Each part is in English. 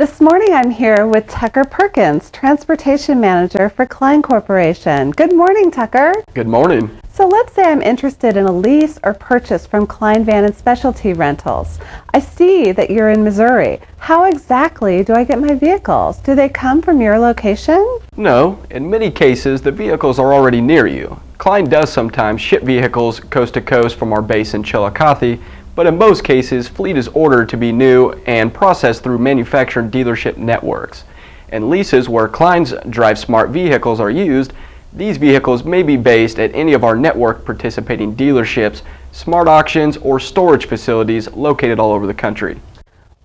This morning I'm here with Tucker Perkins, Transportation Manager for Kline Corporation. Good morning, Tucker. Good morning. So let's say I'm interested in a lease or purchase from Kline Van Specialty Rentals. I see that you're in Missouri. How exactly do I get my vehicles? Do they come from your location? No, in many cases the vehicles are already near you. Kline does sometimes ship vehicles coast to coast from our base in Chillicothe, but in most cases fleet is ordered to be new and processed through manufacturer dealership networks. In leases where Kline's Drive Smart vehicles are used, these vehicles may be based at any of our network participating dealerships, smart auctions, or storage facilities located all over the country.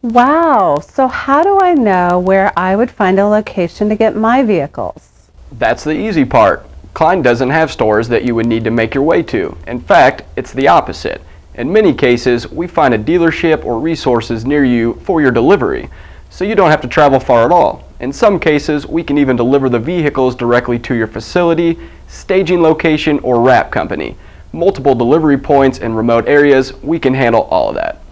Wow, so how do I know where I would find a location to get my vehicles? That's the easy part. Kline doesn't have stores that you would need to make your way to. In fact, it's the opposite. In many cases, we find a dealership or resources near you for your delivery, so you don't have to travel far at all. In some cases, we can even deliver the vehicles directly to your facility, staging location, or wrap company. Multiple delivery points in remote areas, we can handle all of that.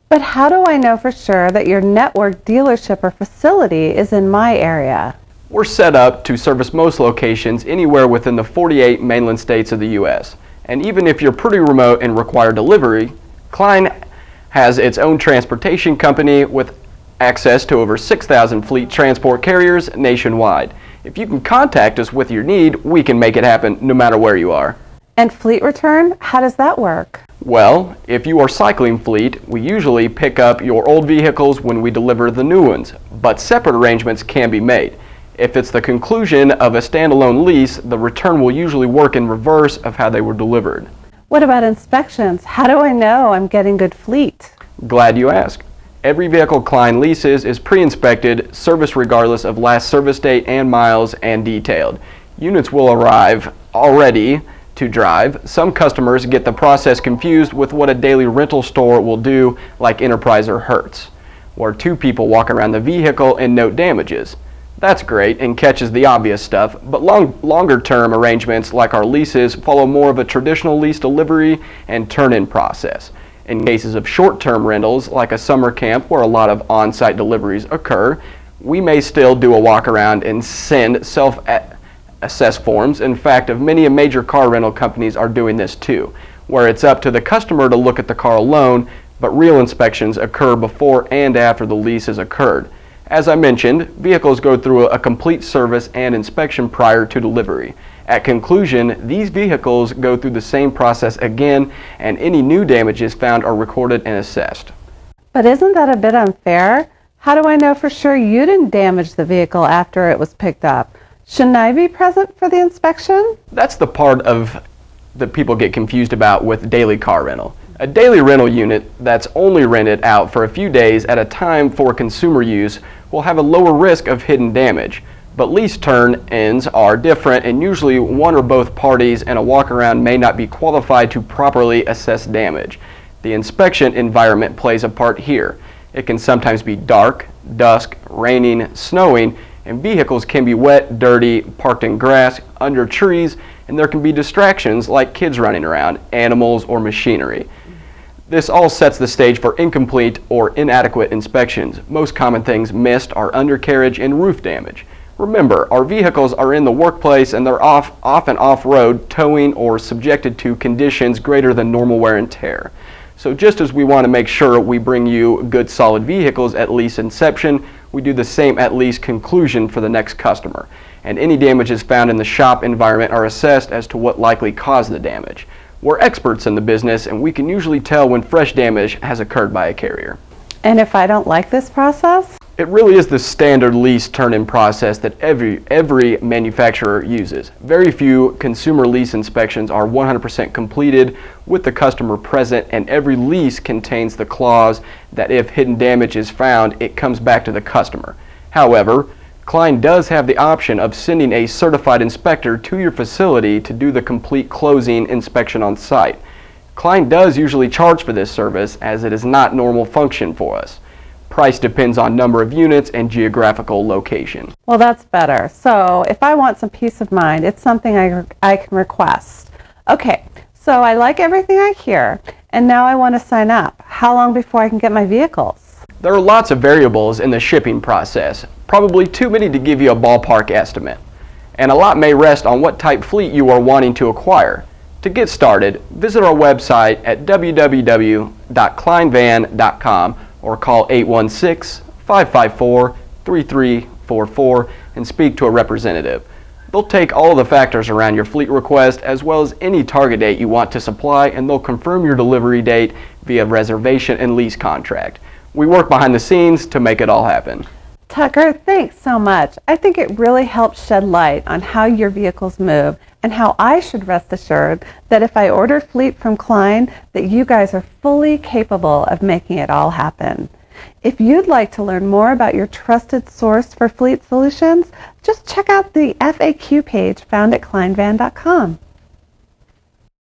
But how do I know for sure that your network dealership or facility is in my area? We're set up to service most locations anywhere within the 48 mainland states of the U.S. And even if you're pretty remote and require delivery, Kline has its own transportation company with access to over 6,000 fleet transport carriers nationwide. If you can contact us with your need, we can make it happen no matter where you are. And fleet return, how does that work? Well, if you are cycling fleet, we usually pick up your old vehicles when we deliver the new ones, but separate arrangements can be made. If it's the conclusion of a standalone lease, the return will usually work in reverse of how they were delivered. What about inspections? How do I know I'm getting good fleet? Glad you asked. Every vehicle Kline leases is pre-inspected, serviced regardless of last service date and miles, and detailed. Units will arrive already to drive. Some customers get the process confused with what a daily rental store will do, like Enterprise or Hertz, where two people walk around the vehicle and note damages. That's great and catches the obvious stuff, but longer-term arrangements like our leases follow more of a traditional lease delivery and turn-in process. In cases of short-term rentals, like a summer camp where a lot of on-site deliveries occur, we may still do a walk-around and send self-assess forms. In fact, many major car rental companies are doing this too, where it's up to the customer to look at the car alone, but real inspections occur before and after the lease has occurred. As I mentioned, vehicles go through a complete service and inspection prior to delivery. At conclusion, these vehicles go through the same process again, and any new damages found are recorded and assessed. But isn't that a bit unfair? How do I know for sure you didn't damage the vehicle after it was picked up? Shouldn't I be present for the inspection? That's the part of that people get confused about with daily car rental. A daily rental unit that's only rented out for a few days at a time for consumer use will have a lower risk of hidden damage. But lease turn-ins are different, and usually one or both parties in a walk-around may not be qualified to properly assess damage. The inspection environment plays a part here. It can sometimes be dark, dusk, raining, snowing, and vehicles can be wet, dirty, parked in grass, under trees, and there can be distractions like kids running around, animals, or machinery. This all sets the stage for incomplete or inadequate inspections. Most common things missed are undercarriage and roof damage. Remember, our vehicles are in the workplace and they're often off-road, towing, or subjected to conditions greater than normal wear and tear. So just as we want to make sure we bring you good solid vehicles at lease inception, we do the same at lease conclusion for the next customer. And any damages found in the shop environment are assessed as to what likely caused the damage. We're experts in the business, and we can usually tell when fresh damage has occurred by a carrier. And if I don't like this process? It really is the standard lease turn-in process that every manufacturer uses. Very few consumer lease inspections are 100% completed with the customer present, and every lease contains the clause that if hidden damage is found, it comes back to the customer. However, Kline does have the option of sending a certified inspector to your facility to do the complete closing inspection on site. Kline does usually charge for this service, as it is not normal function for us. Price depends on number of units and geographical location. Well, that's better. So if I want some peace of mind, it's something I can request. Okay, so I like everything I hear, and now I want to sign up. How long before I can get my vehicles? There are lots of variables in the shipping process, probably too many to give you a ballpark estimate. And a lot may rest on what type fleet you are wanting to acquire. To get started, visit our website at www.klinevan.com or call 816-554-3344 and speak to a representative. They'll take all of the factors around your fleet request as well as any target date you want to supply, and they'll confirm your delivery date via reservation and lease contract. We work behind the scenes to make it all happen. Tucker, thanks so much. I think it really helps shed light on how your vehicles move and how I should rest assured that if I order fleet from Kline, that you guys are fully capable of making it all happen. If you'd like to learn more about your trusted source for fleet solutions, just check out the FAQ page found at klinevan.com.